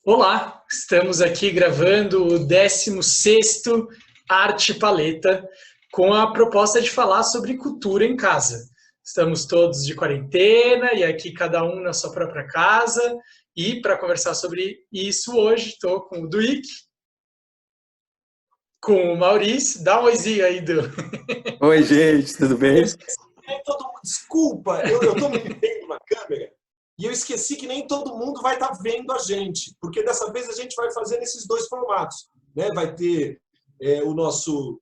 Olá, estamos aqui gravando o 16º Arte Paleta com a proposta de falar sobre cultura em casa. Estamos todos de quarentena e aqui cada um na sua própria casa. E para conversar sobre isso hoje, estou com o Duíque, com o Maurício. Dá um oizinho aí, Du. Oi, gente, tudo bem? Desculpa, eu estou me vendo na câmera e eu esqueci que nem todo mundo vai estar vendo a gente, porque dessa vez a gente vai fazer nesses dois formatos, né? Vai ter o nosso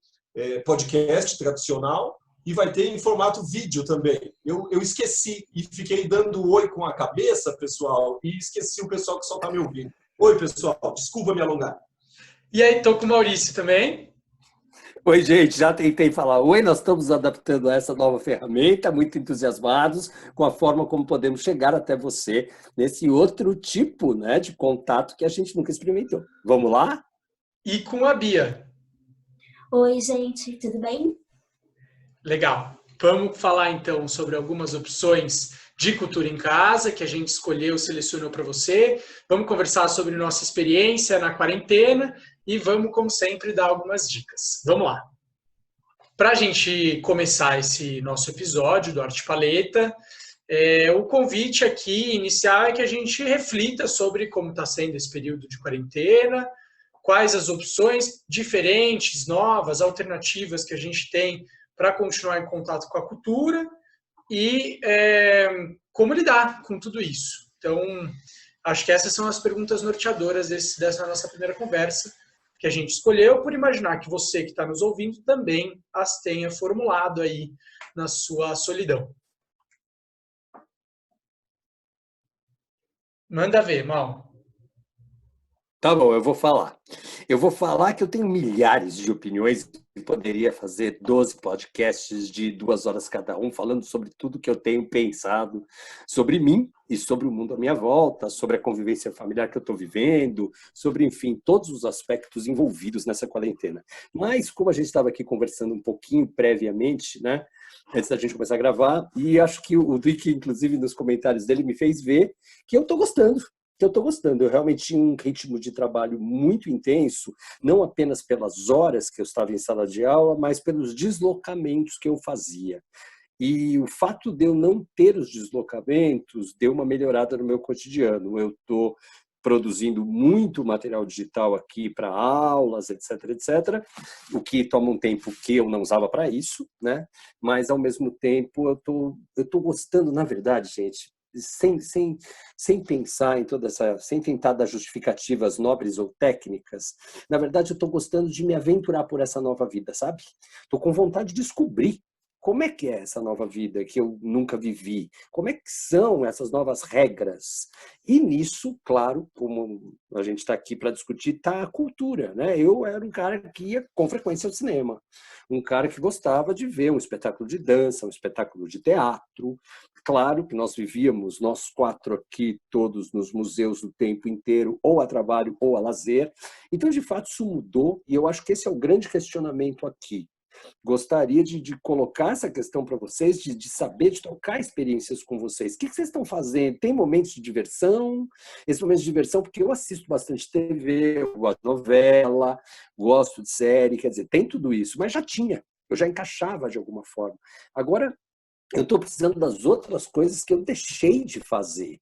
podcast tradicional e vai ter em formato vídeo também. Eu esqueci e fiquei dando oi com a cabeça, pessoal, e esqueci o pessoal que só está me ouvindo. Oi, pessoal, desculpa me alongar. E aí, estou com o Maurício também. Oi, gente, já tentei falar oi, nós estamos adaptando a essa nova ferramenta, muito entusiasmados com a forma como podemos chegar até você nesse outro tipo, né, de contato que a gente nunca experimentou. Vamos lá? E com a Bia. Oi, gente, tudo bem? Legal. Vamos falar então sobre algumas opções de cultura em casa que a gente escolheu, selecionou para você. Vamos conversar sobre nossa experiência na quarentena e vamos, como sempre, dar algumas dicas. Vamos lá. Para a gente começar esse nosso episódio do Arte Paleta, o convite aqui inicial é que a gente reflita sobre como está sendo esse período de quarentena, quais as opções diferentes, novas, alternativas que a gente tem para continuar em contato com a cultura e como lidar com tudo isso. Então, acho que essas são as perguntas norteadoras dessa nossa primeira conversa, que a gente escolheu por imaginar que você que está nos ouvindo também as tenha formulado aí na sua solidão. Manda ver, Mal. Tá bom, eu vou falar. Eu vou falar que eu tenho milhares de opiniões e poderia fazer 12 podcasts de 2 horas cada um, falando sobre tudo que eu tenho pensado sobre mim e sobre o mundo à minha volta, sobre a convivência familiar que eu estou vivendo, sobre, enfim, todos os aspectos envolvidos nessa quarentena. Mas, como a gente estava aqui conversando um pouquinho previamente, né, antes da gente começar a gravar, e acho que o Duque, inclusive, nos comentários dele, me fez ver que eu estou gostando. Eu realmente tinha um ritmo de trabalho muito intenso, não apenas pelas horas que eu estava em sala de aula, mas pelos deslocamentos que eu fazia. E o fato de eu não ter os deslocamentos deu uma melhorada no meu cotidiano. Eu estou produzindo muito material digital aqui para aulas, etc, etc, o que toma um tempo que eu não usava para isso, né? Mas, ao mesmo tempo, eu tô gostando, na verdade, gente, sem pensar em toda essa, sem tentar dar justificativas nobres ou técnicas, na verdade eu estou gostando de me aventurar por essa nova vida, sabe? Estou com vontade de descobrir como é que é essa nova vida que eu nunca vivi, como é que são essas novas regras. E nisso, claro, como a gente está aqui para discutir, está a cultura, né? Eu era um cara que ia com frequência ao cinema, um cara que gostava de ver um espetáculo de dança, um espetáculo de teatro. Claro que nós vivíamos, nós 4 aqui, todos nos museus o tempo inteiro, ou a trabalho ou a lazer. Então, de fato, isso mudou, e eu acho que esse é o grande questionamento aqui. Gostaria de colocar essa questão para vocês, de saber, de trocar experiências com vocês. O que vocês estão fazendo? Tem momentos de diversão? Esses momentos de diversão, porque eu assisto bastante TV, eu gosto de novela, gosto de série, quer dizer, tem tudo isso, mas já tinha, eu já encaixava de alguma forma. Agora, eu estou precisando das outras coisas que eu deixei de fazer.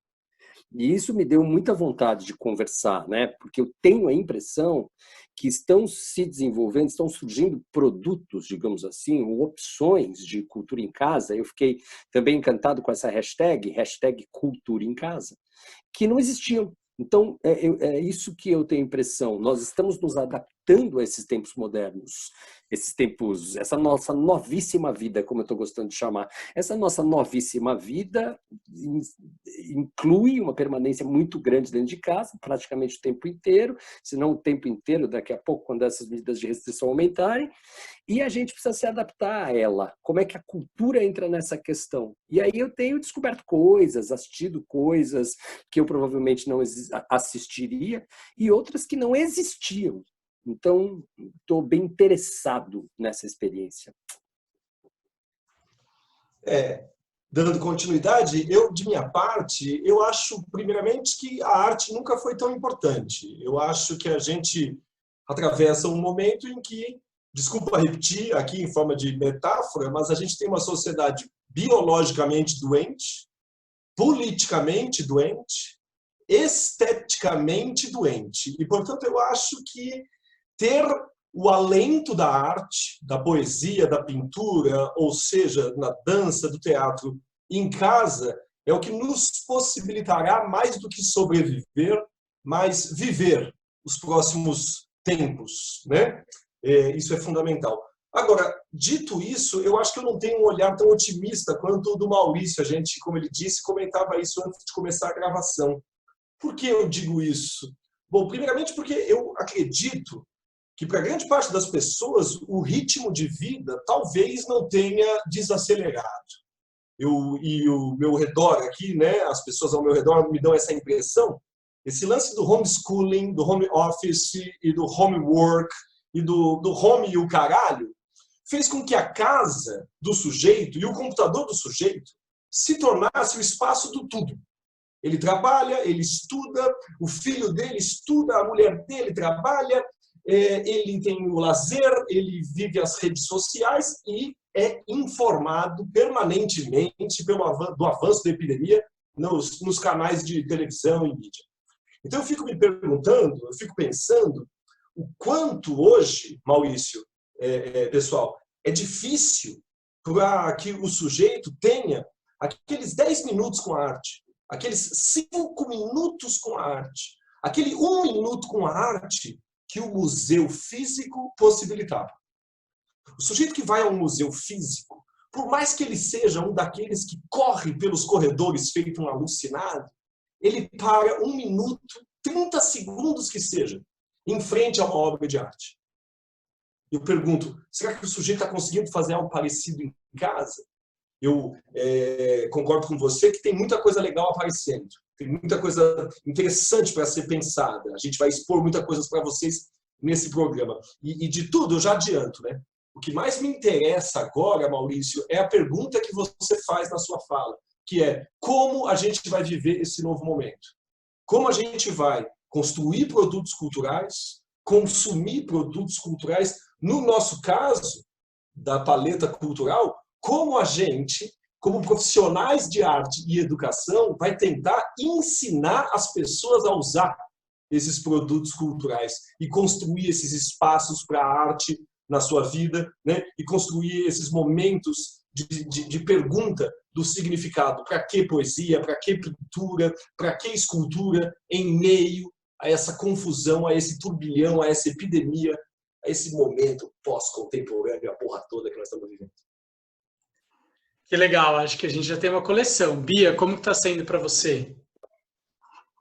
E isso me deu muita vontade de conversar, né? Porque eu tenho a impressão que estão se desenvolvendo, estão surgindo produtos, digamos assim, ou opções de cultura em casa. Eu fiquei também encantado com essa hashtag cultura em casa, que não existiam. Então, é isso que eu tenho impressão. Nós estamos nos adaptando a esses tempos modernos, esses tempos, essa nossa novíssima vida, como eu estou gostando de chamar. Essa nossa novíssima vida inclui uma permanência muito grande dentro de casa, praticamente o tempo inteiro, se não o tempo inteiro, daqui a pouco, quando essas medidas de restrição aumentarem, e a gente precisa se adaptar a ela. Como é que a cultura entra nessa questão? E aí eu tenho descoberto coisas, assistido coisas que eu provavelmente não assistiria e outras que não existiam. Então, estou bem interessado nessa experiência. dando continuidade, de minha parte, eu acho, primeiramente, que a arte nunca foi tão importante. Eu acho que a gente atravessa um momento em que, desculpa repetir aqui em forma de metáfora, mas a gente tem uma sociedade biologicamente doente, politicamente doente, esteticamente doente. E, portanto, eu acho que ter o alento da arte, da poesia, da pintura, ou seja, na dança, do teatro, em casa, é o que nos possibilitará, mais do que sobreviver, mas viver os próximos tempos, né? Isso é fundamental. Agora, dito isso, eu acho que eu não tenho um olhar tão otimista quanto o do Maurício. A gente, como ele disse, comentava isso antes de começar a gravação. Por que eu digo isso? Bom, primeiramente porque eu acredito que para grande parte das pessoas o ritmo de vida talvez não tenha desacelerado. E o meu redor aqui, né, as pessoas ao meu redor me dão essa impressão. Esse lance do homeschooling, do home office e do homework e do home e o caralho fez com que a casa do sujeito e o computador do sujeito se tornasse o espaço do tudo. Ele trabalha, ele estuda, o filho dele estuda, a mulher dele trabalha, ele tem o lazer, ele vive as redes sociais e é informado permanentemente do avanço da epidemia nos canais de televisão e mídia. Então eu fico me perguntando, eu fico pensando o quanto hoje, Maurício, pessoal, é difícil para que o sujeito tenha aqueles 10 minutos com a arte, aqueles 5 minutos com a arte, aquele 1 minuto com a arte que o museu físico possibilitava. O sujeito que vai a um museu físico, por mais que ele seja um daqueles que corre pelos corredores feito um alucinado, ele para 1 minuto, 30 segundos que seja, em frente a uma obra de arte. Eu pergunto, será que o sujeito está conseguindo fazer algo parecido em casa? Eu concordo com você que tem muita coisa legal aparecendo. Tem muita coisa interessante para ser pensada. A gente vai expor muita coisa para vocês nesse programa. E de tudo, eu já adianto, né? O que mais me interessa agora, Maurício, é a pergunta que você faz na sua fala, que é como a gente vai viver esse novo momento? Como a gente vai construir produtos culturais, consumir produtos culturais, no nosso caso, da paleta cultural, como a gente, como profissionais de arte e educação, vai tentar ensinar as pessoas a usar esses produtos culturais e construir esses espaços para a arte na sua vida, né? E construir esses momentos de pergunta do significado. Para que poesia? Para que pintura? Para que escultura? Em meio a essa confusão, a esse turbilhão, a essa epidemia, a esse momento pós-contemporâneo, a porra toda que nós estamos vivendo. Que legal, acho que a gente já tem uma coleção. Bia, como está sendo para você?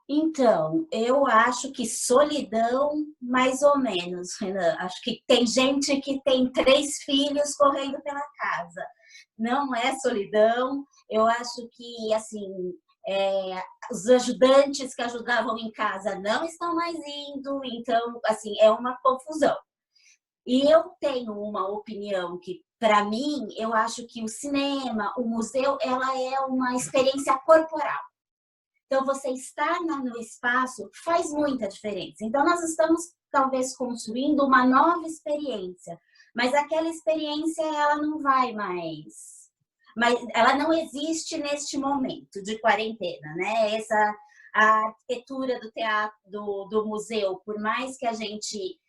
Então, eu acho que solidão, mais ou menos, Renan. Acho que tem gente que tem 3 filhos correndo pela casa. Não é solidão. Eu acho que, assim, os ajudantes que ajudavam em casa não estão mais indo. Então, assim, é uma confusão. E eu tenho uma opinião que, para mim, eu acho que o cinema, o museu, ela é uma experiência corporal. Então, você estar no espaço faz muita diferença. Então, nós estamos, talvez, construindo uma nova experiência, mas aquela experiência, ela não vai mais. Mas ela não existe neste momento de quarentena, né? A arquitetura do teatro, do museu, por mais que a gente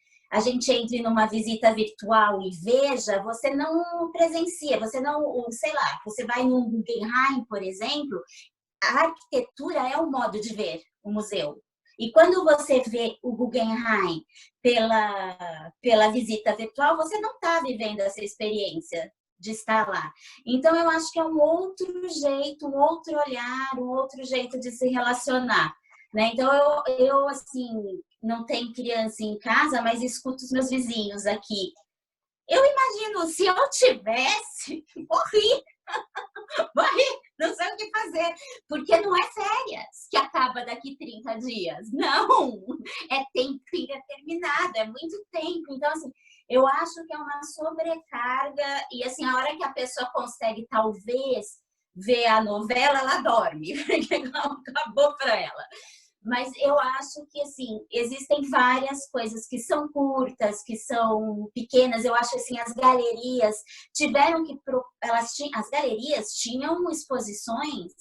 entre numa visita virtual e veja, você não presencia, você não, sei lá, você vai num Guggenheim, por exemplo, a arquitetura é um modo de ver o museu. E quando você vê o Guggenheim pela visita virtual, você não está vivendo essa experiência de estar lá. Então, eu acho que é um outro jeito, um outro olhar, um outro jeito de se relacionar. Né? Então, eu, assim, não tenho criança em casa, mas escuto os meus vizinhos aqui. Eu imagino, se eu tivesse, morri, não sei o que fazer, porque não é férias que acaba daqui 30 dias, não, é tempo indeterminado, é muito tempo. Então, assim, eu acho que é uma sobrecarga e, assim, a hora que a pessoa consegue, talvez, ver a novela, ela dorme, porque acabou para ela. Mas eu acho que, assim, existem várias coisas que são curtas, que são pequenas. Eu acho, assim, as galerias tiveram que... As galerias tinham exposições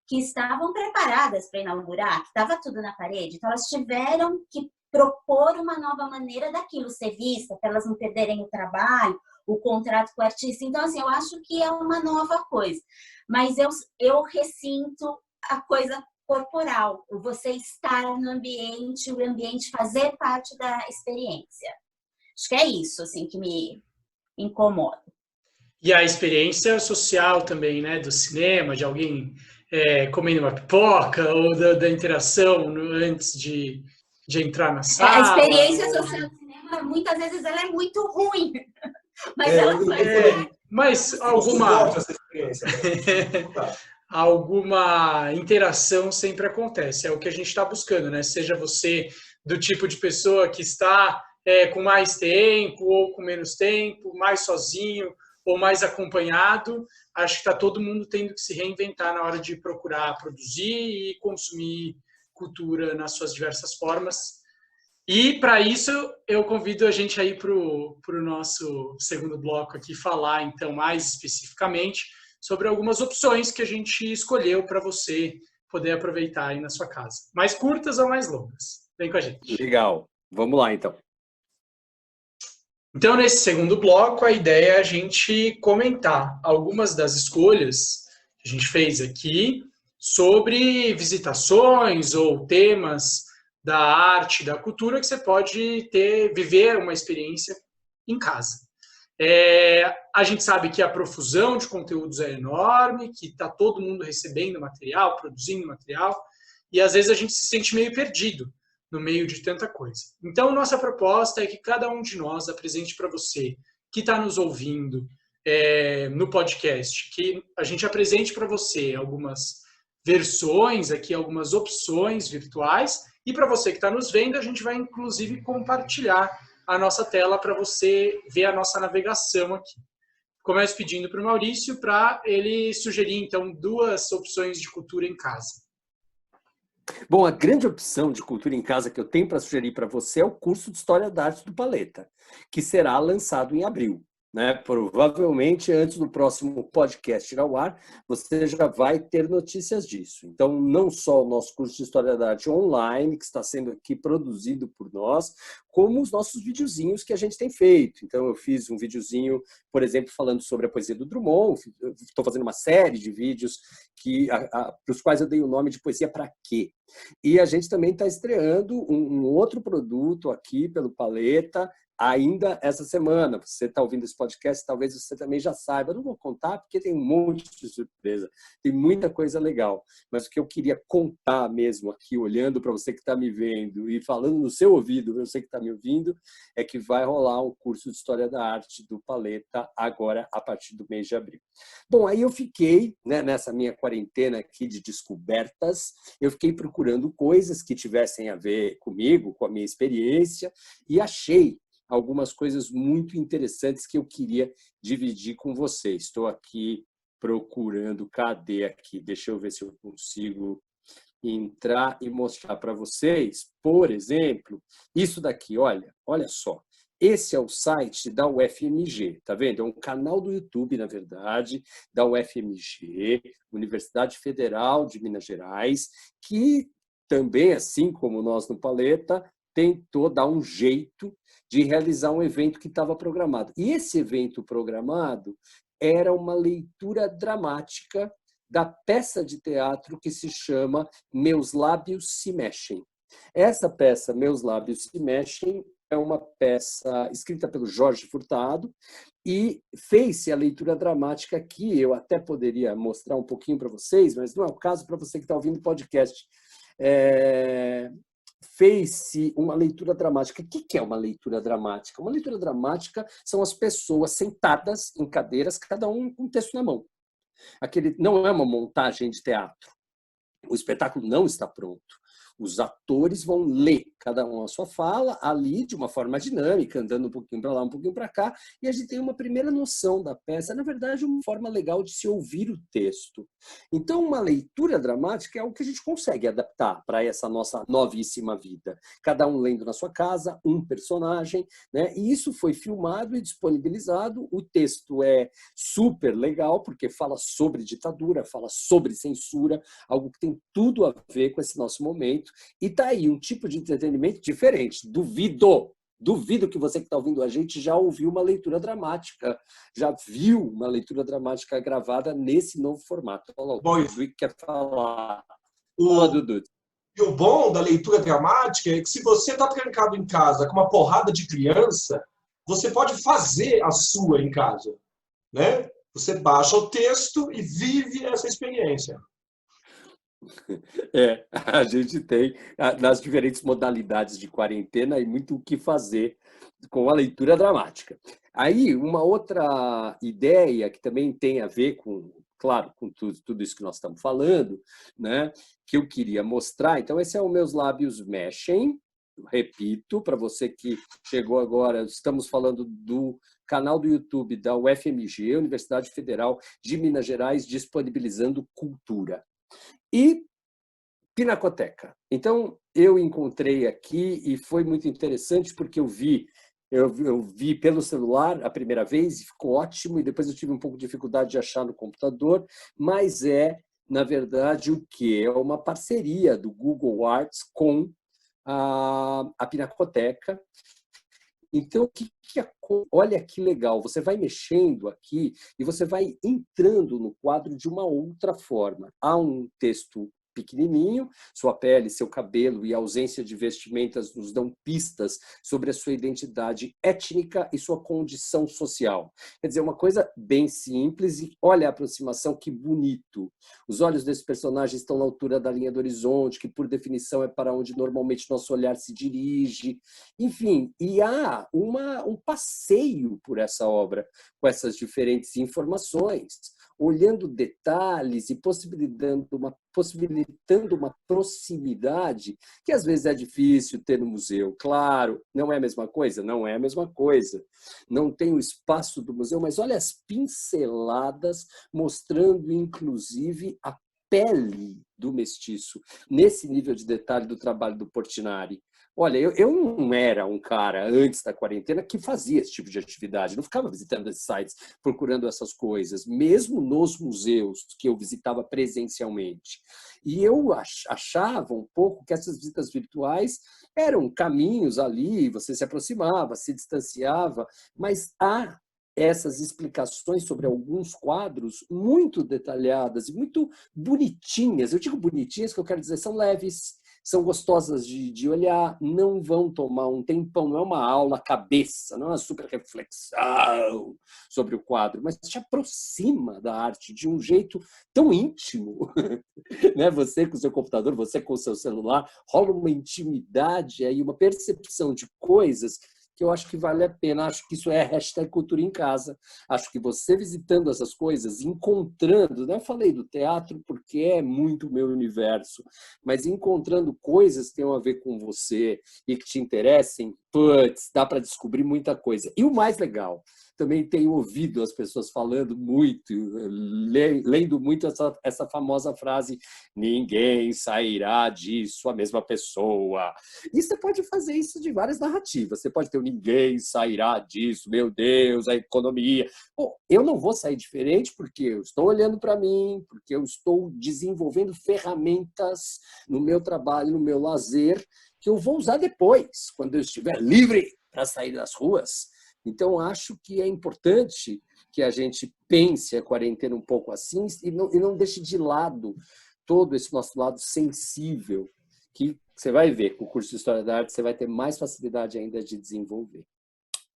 que estavam preparadas para inaugurar, que estava tudo na parede. Então, elas tiveram que propor uma nova maneira daquilo ser vista, para elas não perderem o trabalho, o contrato com o artista. Então, assim, eu acho que é uma nova coisa. Mas eu ressinto a coisa corporal, você estar no ambiente, o ambiente fazer parte da experiência. Acho que é isso, assim, que me incomoda. E a experiência social também, né? Do cinema, de alguém comendo uma pipoca, ou da interação antes de entrar na sala. A experiência social do cinema, muitas vezes, ela é muito ruim. Mas ela faz mas alguma interação sempre acontece. É o que a gente está buscando, né? Seja você do tipo de pessoa que está com mais tempo ou com menos tempo, mais sozinho ou mais acompanhado. Acho que está todo mundo tendo que se reinventar na hora de procurar produzir e consumir cultura nas suas diversas formas. E, para isso, eu convido a gente aí para o nosso segundo bloco aqui falar, então, mais especificamente sobre algumas opções que a gente escolheu para você poder aproveitar aí na sua casa. Mais curtas ou mais longas? Vem com a gente. Legal. Vamos lá, então. Então, nesse segundo bloco, a ideia é a gente comentar algumas das escolhas que a gente fez aqui sobre visitações ou temas da arte, da cultura, que você pode viver uma experiência em casa. A gente sabe que a profusão de conteúdos é enorme, que está todo mundo recebendo material, produzindo material, e às vezes a gente se sente meio perdido no meio de tanta coisa. Então, nossa proposta é que cada um de nós apresente para você, que está nos ouvindo no podcast, que a gente apresente para você algumas versões aqui, algumas opções virtuais, e para você que está nos vendo, a gente vai inclusive compartilhar a nossa tela para você ver a nossa navegação aqui. Começo pedindo para o Maurício para ele sugerir, então, 2 opções de cultura em casa. Bom, a grande opção de cultura em casa que eu tenho para sugerir para você é o curso de História da Arte do Paleta, que será lançado em abril. Né? Provavelmente antes do próximo podcast ir ao ar, você já vai ter notícias disso. Então, não só o nosso curso de História da Arte online, que está sendo aqui produzido por nós, como os nossos videozinhos que a gente tem feito. Então, eu fiz um videozinho, por exemplo, falando sobre a poesia do Drummond. Estou fazendo uma série de vídeos para os quais eu dei o nome de Poesia Pra Quê? E a gente também está estreando um outro produto aqui pelo Paleta, ainda essa semana. Você está ouvindo esse podcast, talvez você também já saiba. Eu não vou contar porque tem um monte de surpresa, tem muita coisa legal. Mas o que eu queria contar mesmo aqui, olhando para você que está me vendo e falando no seu ouvido, você que está me ouvindo, é que vai rolar um curso de História da Arte do Paleta agora, a partir do mês de abril. Bom, aí eu fiquei, né, nessa minha quarentena aqui de descobertas, eu fiquei procurando coisas que tivessem a ver comigo, com a minha experiência, e achei algumas coisas muito interessantes que eu queria dividir com vocês. Estou aqui procurando, cadê aqui? Deixa eu ver se eu consigo entrar e mostrar para vocês. Por exemplo, isso daqui, olha só. Esse é o site da UFMG, tá vendo? É um canal do YouTube, na verdade, da UFMG, Universidade Federal de Minas Gerais, que também, assim como nós no Paleta, tentou dar um jeito de realizar um evento que estava programado. E esse evento programado era uma leitura dramática da peça de teatro que se chama Meus Lábios Se Mexem. Essa peça, Meus Lábios Se Mexem, é uma peça escrita pelo Jorge Furtado e fez-se a leitura dramática aqui. Eu até poderia mostrar um pouquinho para vocês, mas não é o caso para você que está ouvindo o podcast. Fez-se uma leitura dramática. O que é uma leitura dramática? Uma leitura dramática são as pessoas sentadas em cadeiras, cada um com um texto na mão. Não é uma montagem de teatro. O espetáculo não está pronto. Os atores vão ler cada um a sua fala ali de uma forma dinâmica, andando um pouquinho para lá, um pouquinho para cá, e a gente tem uma primeira noção da peça. Na verdade, uma forma legal de se ouvir o texto. Então, uma leitura dramática é algo que a gente consegue adaptar para essa nossa novíssima vida. Cada um lendo na sua casa, um personagem, né? E isso foi filmado e disponibilizado. O texto é super legal, porque fala sobre ditadura, fala sobre censura, algo que tem tudo a ver com esse nosso momento. E está aí um tipo de entretenimento diferente. Duvido que você que está ouvindo a gente já ouviu uma leitura dramática, já viu uma leitura dramática gravada nesse novo formato. Olha lá, o Dudu quer falar. Fala, Dudu. E o bom da leitura dramática é que se você está trancado em casa com uma porrada de criança, você pode fazer a sua em casa, né? Você baixa o texto e vive essa experiência. A gente tem, nas diferentes modalidades de quarentena, e muito o que fazer com a leitura dramática. Aí, uma outra ideia que também tem a ver com, claro, com tudo isso que nós estamos falando, né, que eu queria mostrar. Então, esse é o Meus Lábios Mexem. Repito, para você que chegou agora, estamos falando do canal do YouTube da UFMG, Universidade Federal de Minas Gerais, disponibilizando cultura. E Pinacoteca. Então, eu encontrei aqui e foi muito interessante porque eu vi pelo celular a primeira vez e ficou ótimo, e depois eu tive um pouco de dificuldade de achar no computador, mas na verdade, o quê? É uma parceria do Google Arts com a Pinacoteca. Então, olha que legal, você vai mexendo aqui e você vai entrando no quadro de uma outra forma. Há um texto pequenininho, sua pele, seu cabelo e a ausência de vestimentas nos dão pistas sobre a sua identidade étnica e sua condição social. Quer dizer, uma coisa bem simples e olha a aproximação, que bonito. Os olhos desse personagem estão na altura da linha do horizonte, que por definição é para onde normalmente nosso olhar se dirige. Enfim, e há um passeio por essa obra, com essas diferentes informações, olhando detalhes e possibilitando uma proximidade que às vezes é difícil ter no museu. Claro, não é a mesma coisa? Não é a mesma coisa. Não tem o espaço do museu, mas olha as pinceladas mostrando, inclusive, a pele do mestiço, nesse nível de detalhe do trabalho do Portinari. Olha, eu não era um cara, antes da quarentena, que fazia esse tipo de atividade, não ficava visitando esses sites, procurando essas coisas, mesmo nos museus que eu visitava presencialmente. E eu achava um pouco que essas visitas virtuais eram caminhos ali, você se aproximava, se distanciava, mas há essas explicações sobre alguns quadros muito detalhadas e muito bonitinhas. Eu digo bonitinhas, que eu quero dizer, são leves, são gostosas de olhar, não vão tomar um tempão, não é uma aula cabeça, não é uma super reflexão sobre o quadro, mas te aproxima da arte de um jeito tão íntimo. Né? Você com o seu computador, você com o seu celular, rola uma intimidade aí, uma percepção de coisas que eu acho que vale a pena. Acho que isso é hashtag cultura em casa. Acho que você visitando essas coisas, encontrando, né? Eu falei do teatro porque é muito meu universo, mas encontrando coisas que tenham a ver com você e que te interessem, putz, dá para descobrir muita coisa. E o mais legal, também tenho ouvido as pessoas falando muito, lendo muito essa famosa frase: ninguém sairá disso a mesma pessoa. E você pode fazer isso de várias narrativas. Você pode ter o ninguém sairá disso, meu Deus, a economia. Bom, eu não vou sair diferente porque eu estou olhando para mim, porque eu estou desenvolvendo ferramentas no meu trabalho, no meu lazer, que eu vou usar depois, quando eu estiver livre para sair das ruas. Então, acho que é importante que a gente pense a quarentena um pouco assim e não deixe de lado todo esse nosso lado sensível, que você vai ver, com o curso de História da Arte, você vai ter mais facilidade ainda de desenvolver.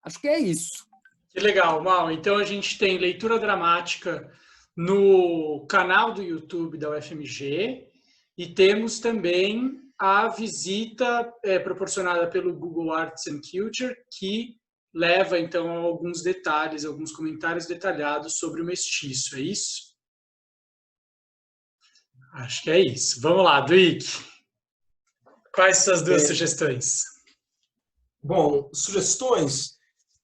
Acho que é isso. Que legal, Mal. Então, a gente tem leitura dramática no canal do YouTube da UFMG e temos também a visita proporcionada pelo Google Arts and Culture, que leva, então, a alguns detalhes, alguns comentários detalhados sobre o mestiço, é isso? Acho que é isso. Vamos lá, Duíque. Quais são as duas sugestões? Bom, sugestões.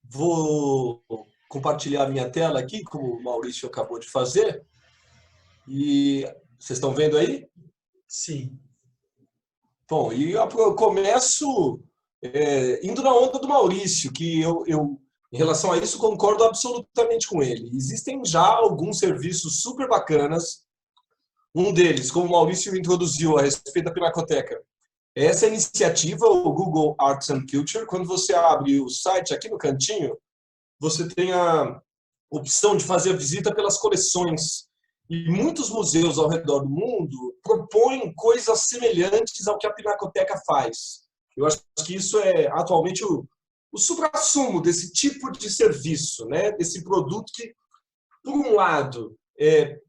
Vou compartilhar minha tela aqui, como o Maurício acabou de fazer. E vocês estão vendo aí? Sim. Bom, e eu começo indo na onda do Maurício, que em relação a isso, concordo absolutamente com ele. Existem já alguns serviços super bacanas. Um deles, como o Maurício introduziu a respeito da Pinacoteca, é essa iniciativa, o Google Arts and Culture. Quando você abre o site aqui no cantinho, você tem a opção de fazer a visita pelas coleções. E muitos museus ao redor do mundo propõem coisas semelhantes ao que a Pinacoteca faz. Eu acho que isso é atualmente o suprassumo desse tipo de serviço, né? Desse produto que, por um lado,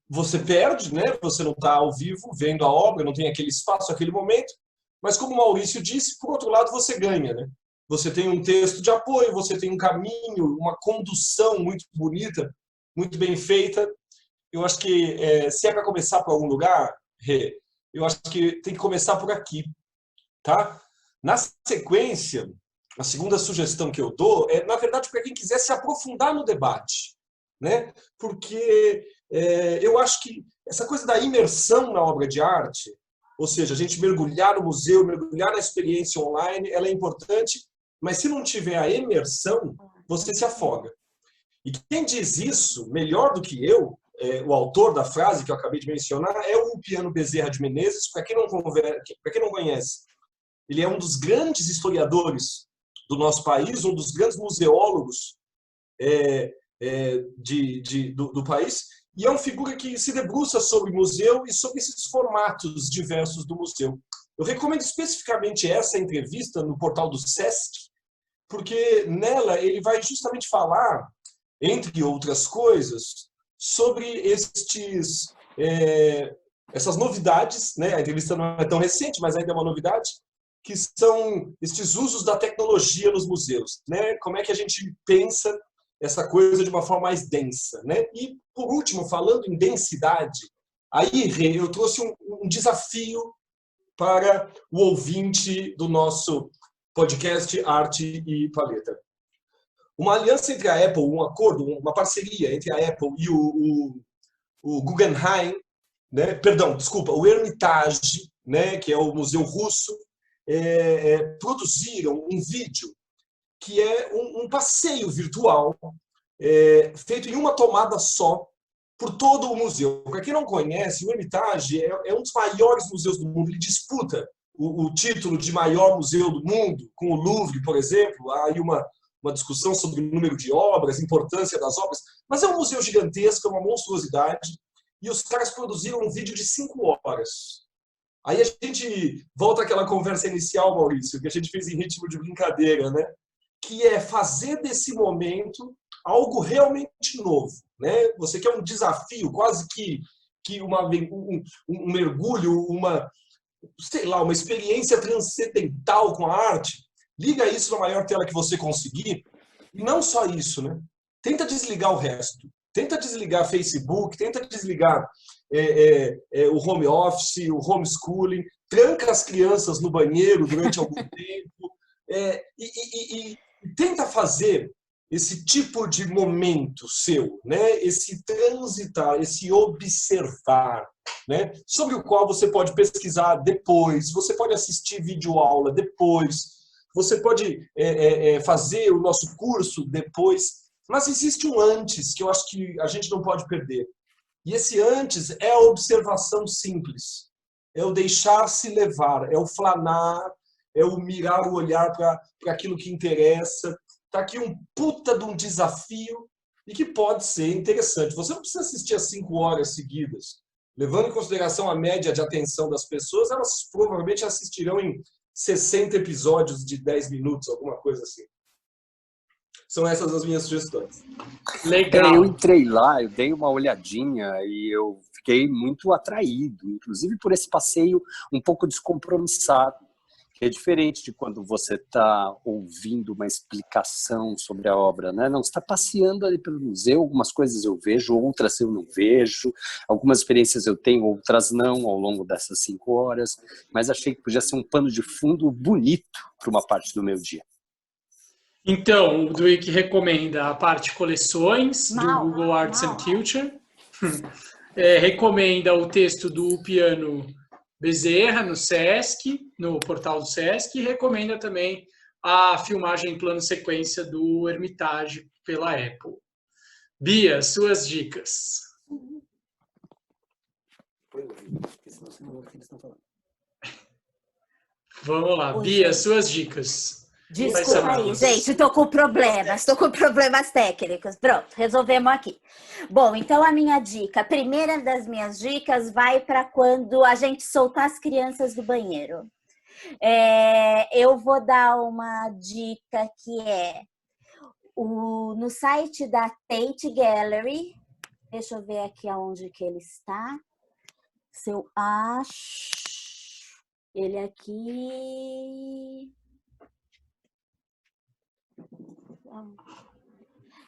você perde, né? Você não está ao vivo vendo a obra, não tem aquele espaço, aquele momento, mas como o Maurício disse, por outro lado, você ganha, né? Você tem um texto de apoio, você tem um caminho, uma condução muito bonita, muito bem feita. Eu acho que, se é para começar por algum lugar, eu acho que tem que começar por aqui, tá? Na sequência, a segunda sugestão que eu dou é, na verdade, para quem quiser se aprofundar no debate, né? Porque eu acho que essa coisa da imersão na obra de arte, ou seja, a gente mergulhar no museu, mergulhar na experiência online, ela é importante, mas se não tiver a imersão, você se afoga. E quem diz isso, melhor do que eu, o autor da frase que eu acabei de mencionar, é o Ulpiano Bezerra de Menezes. Para quem não conhece, ele é um dos grandes historiadores do nosso país, um dos grandes museólogos do país, e é uma figura que se debruça sobre museu e sobre esses formatos diversos do museu. Eu recomendo especificamente essa entrevista no portal do Sesc, porque nela ele vai justamente falar, entre outras coisas, sobre essas novidades, né? A entrevista não é tão recente, mas ainda é uma novidade, que são estes usos da tecnologia nos museus, né? Como é que a gente pensa essa coisa de uma forma mais densa, né? E, por último, falando em densidade, aí, eu trouxe um desafio para o ouvinte do nosso podcast Arte e Paleta. Uma aliança entre a Apple, um acordo, uma parceria entre a Apple e o Guggenheim, né? Perdão, desculpa, o Hermitage, né? Que é o museu russo, produziram um vídeo que é um passeio virtual feito em uma tomada só por todo o museu. Para quem não conhece, o Hermitage é um dos maiores museus do mundo. Ele disputa o título de maior museu do mundo com o Louvre, por exemplo. Há aí uma discussão sobre o número de obras, a importância das obras, mas é um museu gigantesco, é uma monstruosidade, e os caras produziram um vídeo de 5 horas. Aí a gente volta àquela conversa inicial, Maurício, que a gente fez em ritmo de brincadeira, né? Que é fazer desse momento algo realmente novo, né? Você quer um desafio, quase que um mergulho, uma experiência transcendental com a arte. Liga isso na maior tela que você conseguir. E não só isso, né? Tenta desligar o resto. Tenta desligar Facebook, tenta desligar o home office, o homeschooling, tranca as crianças no banheiro durante algum tempo e tenta fazer esse tipo de momento seu, né? Esse transitar, esse observar, né? Sobre o qual você pode pesquisar depois, você pode assistir videoaula depois, você pode fazer o nosso curso depois, mas existe um antes que eu acho que a gente não pode perder. E esse antes é a observação simples, é o deixar-se levar, é o flanar, é o mirar o olhar para aquilo que interessa. Está aqui um puta de um desafio e que pode ser interessante. Você não precisa assistir às 5 horas seguidas. Levando em consideração a média de atenção das pessoas, elas provavelmente assistirão em 60 episódios de 10 minutos, alguma coisa assim. São essas as minhas sugestões. Legal. Eu entrei lá, eu dei uma olhadinha e eu fiquei muito atraído, inclusive por esse passeio um pouco descompromissado. que é diferente de quando você está ouvindo uma explicação sobre a obra, né? Não, você está passeando ali pelo museu, algumas coisas eu vejo, outras eu não vejo, algumas experiências eu tenho, outras não, ao longo dessas 5 horas, mas achei que podia ser um pano de fundo bonito para uma parte do meu dia. Então, o Dwick recomenda a parte coleções do Google Arts and Culture, recomenda o texto do Piano Bezerra no Sesc, no portal do Sesc, e recomenda também a filmagem em plano sequência do Hermitage pela Apple. Bia, suas dicas. Vamos lá, Oi, Bia, gente. suas dicas. Desculpa aí, gente, estou com problemas técnicos. Pronto, resolvemos aqui. Bom, então a minha dica, a primeira das minhas dicas vai para quando a gente soltar as crianças do banheiro. Eu vou dar uma dica que é no site da Tate Gallery. Deixa eu ver aqui aonde que ele está. Se eu acho ele aqui.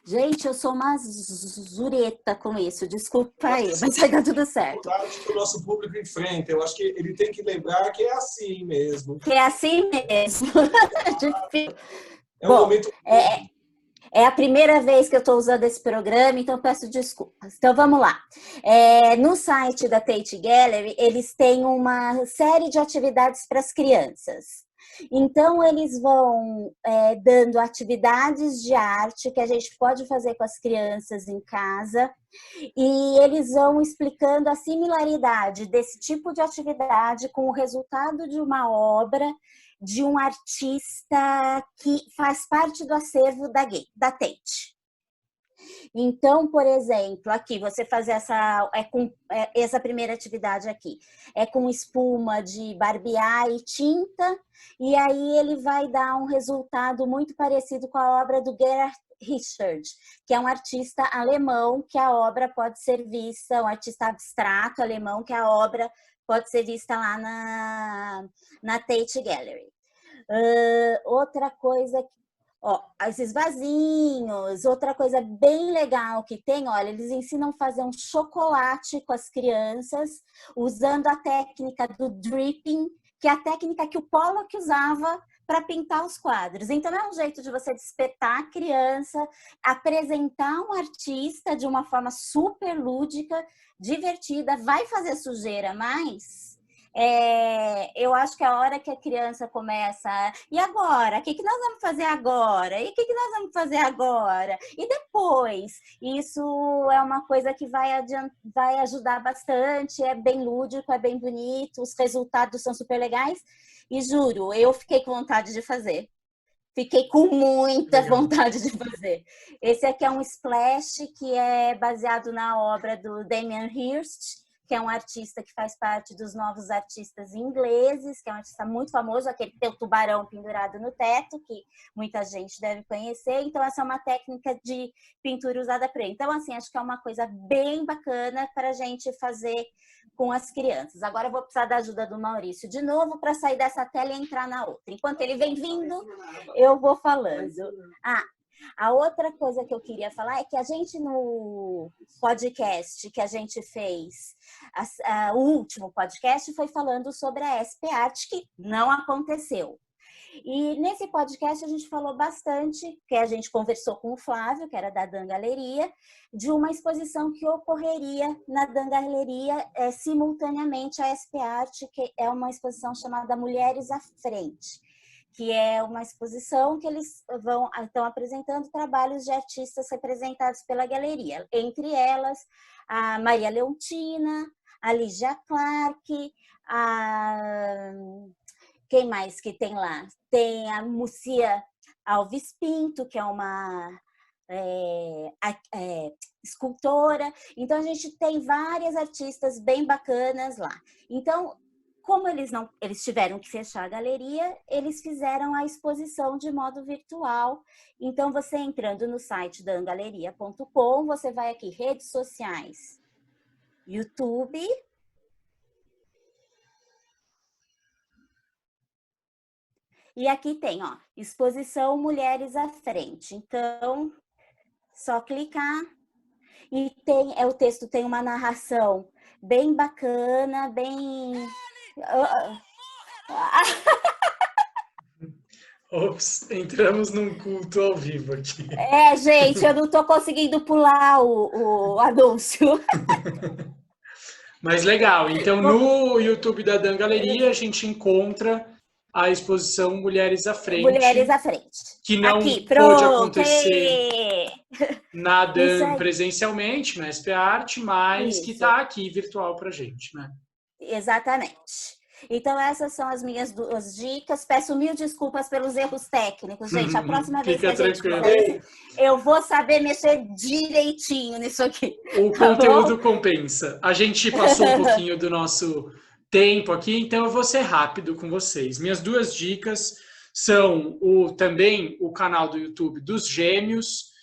Gente, eu sou uma zureta com isso, desculpa aí, mas vai dar tudo certo. Que o nosso público enfrenta, eu acho que ele tem que lembrar que é assim mesmo. Que é assim mesmo. É um momento... É a primeira vez que eu estou usando esse programa, então peço desculpas. Então vamos lá. No site da Tate Gallery, eles têm uma série de atividades para as crianças. Então, eles vão dando atividades de arte que a gente pode fazer com as crianças em casa e eles vão explicando a similaridade desse tipo de atividade com o resultado de uma obra de um artista que faz parte do acervo da Tate. Então, por exemplo, aqui você fazer essa primeira atividade aqui é com espuma de barbear e tinta, e aí ele vai dar um resultado muito parecido com a obra do Gerhard Richter, que é um artista alemão, que a obra pode ser vista, um artista abstrato alemão, que a obra pode ser vista lá na Tate Gallery. Outra coisa, esses vasinhos, outra coisa bem legal que tem, olha, eles ensinam a fazer um chocolate com as crianças, usando a técnica do dripping, que é a técnica que o Pollock usava para pintar os quadros. Então, é um jeito de você despertar a criança, apresentar um artista de uma forma super lúdica, divertida, vai fazer sujeira, mas... eu acho que a hora que a criança começa, e agora? O que nós vamos fazer agora? E o que nós vamos fazer agora? E depois? Isso é uma coisa que vai ajudar bastante, é bem lúdico, é bem bonito, os resultados são super legais, e juro, eu fiquei com vontade de fazer. Fiquei com muita vontade de fazer. Esse aqui é um splash que é baseado na obra do Damien Hirst, que é um artista que faz parte dos novos artistas ingleses, que é um artista muito famoso, aquele que tem o tubarão pendurado no teto, que muita gente deve conhecer. Então, essa é uma técnica de pintura usada para ele. Então, assim, acho que é uma coisa bem bacana para a gente fazer com as crianças. Agora eu vou precisar da ajuda do Maurício de novo para sair dessa tela e entrar na outra. Enquanto ele vem vindo, eu vou falando. A outra coisa que eu queria falar é que a gente no podcast que a gente fez, o último podcast foi falando sobre a SP Art, que não aconteceu. E nesse podcast a gente falou bastante, que a gente conversou com o Flávio, que era da Dan Galeria, de uma exposição que ocorreria na Dan Galeria simultaneamente à SP Art, que é uma exposição chamada Mulheres à Frente, que é uma exposição que eles estão apresentando trabalhos de artistas representados pela galeria, entre elas a Maria Leontina, a Lígia Clark, quem mais que tem lá? Tem a Múcia Alves Pinto, que é uma escultora. Então, a gente tem várias artistas bem bacanas lá. Então, como eles tiveram que fechar a galeria, eles fizeram a exposição de modo virtual. Então, você entrando no site dangaleria.com, você vai aqui, redes sociais, YouTube, E aqui tem, ó, exposição Mulheres à Frente. Então, só clicar. E o texto tem uma narração bem bacana, bem... Ops, entramos num culto ao vivo aqui. Gente, eu não estou conseguindo pular o anúncio. Mas legal, então no YouTube da Dan Galeria a gente encontra a exposição Mulheres à Frente. Mulheres à Frente. Que não aqui, pôde acontecer na Dan presencialmente, na SP Arte, mas que está aqui virtual para a gente, né? Exatamente. Então, essas são as minhas 2 dicas. Peço 1000 desculpas pelos erros técnicos, gente. A próxima vez que a gente fizer, eu vou saber mexer direitinho nisso aqui. O conteúdo compensa. A gente passou um pouquinho do nosso tempo aqui, então eu vou ser rápido com vocês. Minhas 2 dicas são também o canal do YouTube dos Gêmeos.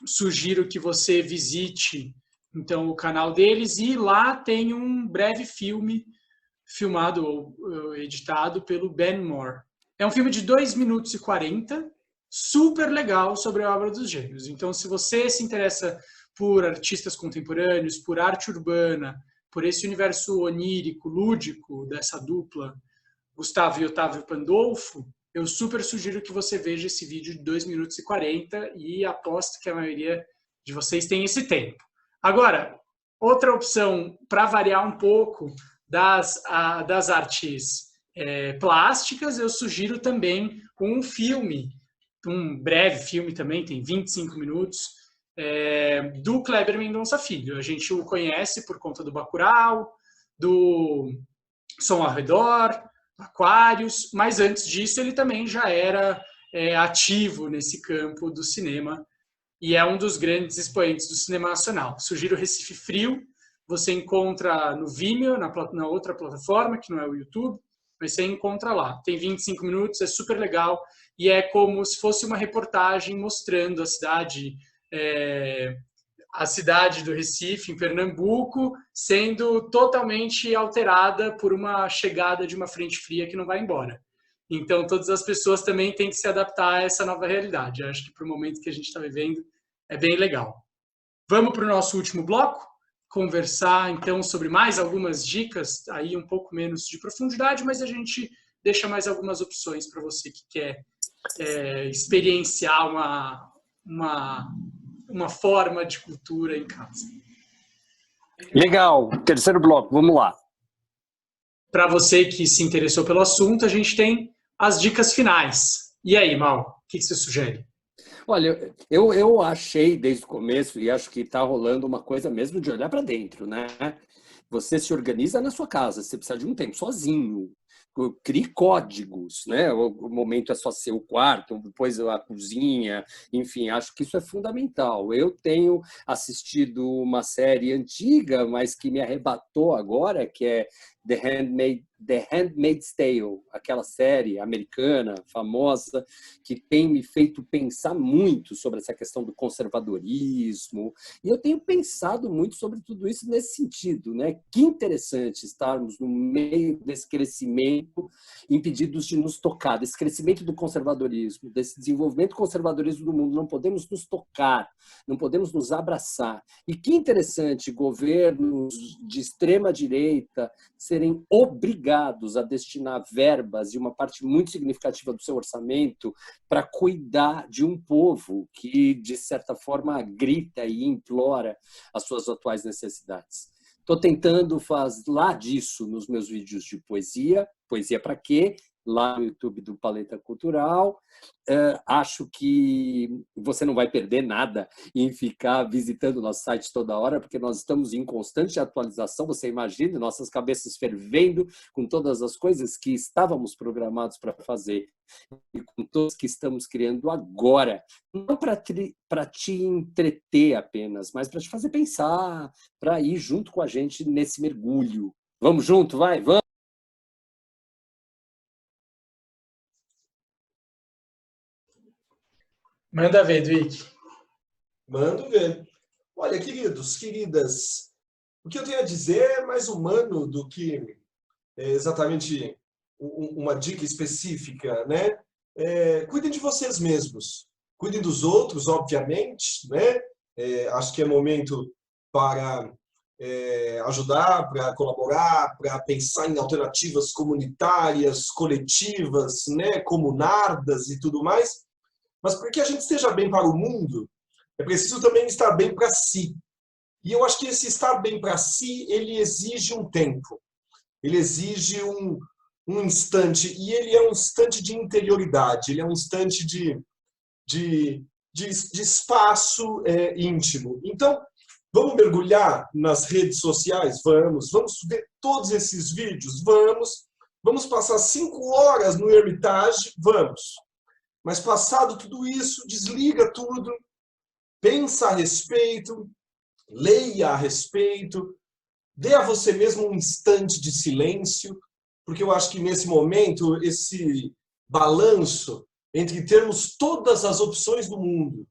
Sugiro que você visite então o canal deles, e lá tem um breve filme filmado ou editado pelo Ben Moore. É um filme de 2 minutos e 40, super legal, sobre a obra dos Gêmeos. Então, se você se interessa por artistas contemporâneos, por arte urbana, por esse universo onírico, lúdico dessa dupla, Gustavo e Otávio Pandolfo, eu super sugiro que você veja esse vídeo de 2 minutos e 40, e aposto que a maioria de vocês tem esse tempo. Agora, outra opção para variar um pouco das artes plásticas, eu sugiro também um filme, um breve filme também, tem 25 minutos, do Kleber Mendonça Filho. A gente o conhece por conta do Bacurau, do Som ao Redor, Aquários, mas antes disso ele também já era ativo nesse campo do cinema e é um dos grandes expoentes do cinema nacional. Sugiro Recife Frio, você encontra no Vimeo, na outra plataforma, que não é o YouTube, mas você encontra lá. Tem 25 minutos, é super legal, e é como se fosse uma reportagem mostrando a cidade do Recife, em Pernambuco, sendo totalmente alterada por uma chegada de uma frente fria que não vai embora. Então, todas as pessoas também têm que se adaptar a essa nova realidade. Eu acho que para o momento que a gente está vivendo, é bem legal. Vamos para o nosso último bloco? Conversar, então, sobre mais algumas dicas, aí um pouco menos de profundidade, mas a gente deixa mais algumas opções para você que quer experienciar uma forma de cultura em casa. Legal. Terceiro bloco, vamos lá. Para você que se interessou pelo assunto, a gente tem as dicas finais. E aí, Mal, o que você sugere? Olha, eu achei desde o começo, e acho que está rolando uma coisa mesmo de olhar para dentro, né? Você se organiza na sua casa, você precisa de um tempo sozinho. Crie códigos, né? O momento é só ser o quarto, depois a cozinha, enfim, acho que isso é fundamental. Eu tenho assistido uma série antiga, mas que me arrebatou agora, que é The Handmaid's Tale, aquela série americana, famosa, que tem me feito pensar muito sobre essa questão do conservadorismo, e eu tenho pensado muito sobre tudo isso nesse sentido, né? Que interessante estarmos no meio desse crescimento, impedidos de nos tocar, desse crescimento do conservadorismo, desse desenvolvimento do conservadorismo do mundo. Não podemos nos tocar, não podemos nos abraçar. E que interessante governos de extrema direita serem obrigados a destinar verbas e uma parte muito significativa do seu orçamento para cuidar de um povo que, de certa forma, grita e implora as suas atuais necessidades. Estou tentando falar disso nos meus vídeos de poesia. Poesia para quê? Lá no YouTube do Paleta Cultural. Acho que você não vai perder nada em ficar visitando o nosso site toda hora, porque nós estamos em constante atualização. Você imagina, nossas cabeças fervendo com todas as coisas que estávamos programados para fazer e com todas que estamos criando agora. Não para te entreter apenas, mas para te fazer pensar, para ir junto com a gente nesse mergulho. Vamos junto, vai, vamos! Manda ver, Dwick. Mando ver. Olha, queridos, queridas, o que eu tenho a dizer é mais humano do que exatamente uma dica específica, né? Cuidem de vocês mesmos. Cuidem dos outros, obviamente, né? Acho que é momento para ajudar, para colaborar, para pensar em alternativas comunitárias, coletivas, né? Comunardas e tudo mais. Mas para que a gente esteja bem para o mundo, é preciso também estar bem para si. E eu acho que esse estar bem para si, ele exige um tempo. Ele exige um instante. E ele é um instante de interioridade. Ele é um instante de espaço íntimo. Então, vamos mergulhar nas redes sociais? Vamos ver todos esses vídeos? Vamos passar 5 horas no Hermitage? Vamos. Mas passado tudo isso, desliga tudo, pensa a respeito, leia a respeito, dê a você mesmo um instante de silêncio, porque eu acho que nesse momento, esse balanço entre termos todas as opções do mundo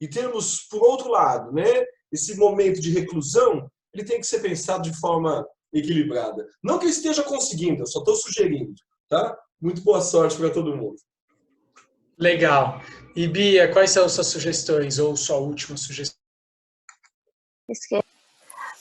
e termos, por outro lado, né, esse momento de reclusão, ele tem que ser pensado de forma equilibrada. Não que eu esteja conseguindo, eu só estou sugerindo, tá? Muito boa sorte para todo mundo. Legal. E Bia, quais são as suas sugestões ou sua última sugestão?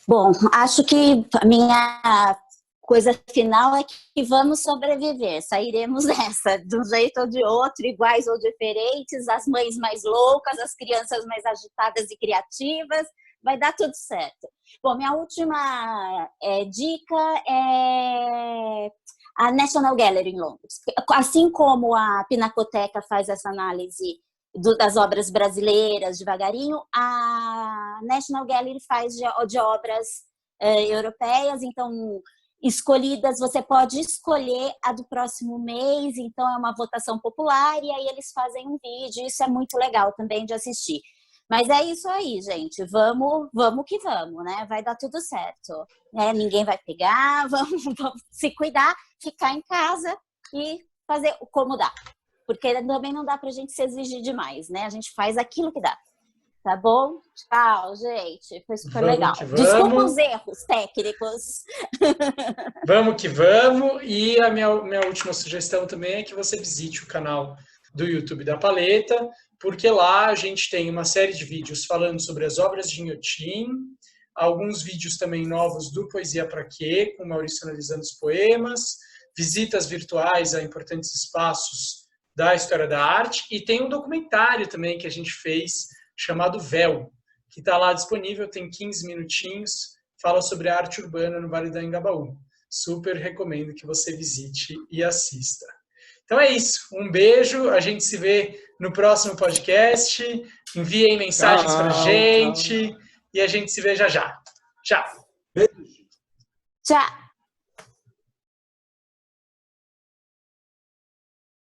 Bom, acho que a minha coisa final é que vamos sobreviver, sairemos dessa, de um jeito ou de outro, iguais ou diferentes, as mães mais loucas, as crianças mais agitadas e criativas, vai dar tudo certo. Bom, minha última dica é a National Gallery em Londres. Assim como a Pinacoteca faz essa análise das obras brasileiras devagarinho, a National Gallery faz de obras europeias, então escolhidas, você pode escolher a do próximo mês, então é uma votação popular e aí eles fazem um vídeo, isso é muito legal também de assistir. Mas é isso aí, gente, vamos que vamos, né? Vai dar tudo certo, né? Ninguém vai pegar, vamos se cuidar, ficar em casa e fazer como dá. Porque também não dá pra gente se exigir demais, né? A gente faz aquilo que dá. Tá bom? Tchau, gente. Foi super legal. Desculpa os erros técnicos. Vamos que vamos. E a minha última sugestão também é que você visite o canal do YouTube da Paleta, porque lá a gente tem uma série de vídeos falando sobre as obras de Inhotim, alguns vídeos também novos do Poesia Pra Quê, com Maurício analisando os poemas, visitas virtuais a importantes espaços da história da arte, e tem um documentário também que a gente fez chamado Véu, que está lá disponível, tem 15 minutinhos, fala sobre a arte urbana no Vale do Anhangabaú. Super recomendo que você visite e assista. Então é isso, um beijo, a gente se vê no próximo podcast, enviem mensagens pra gente e a gente se vê já já. Tchau! Tchau!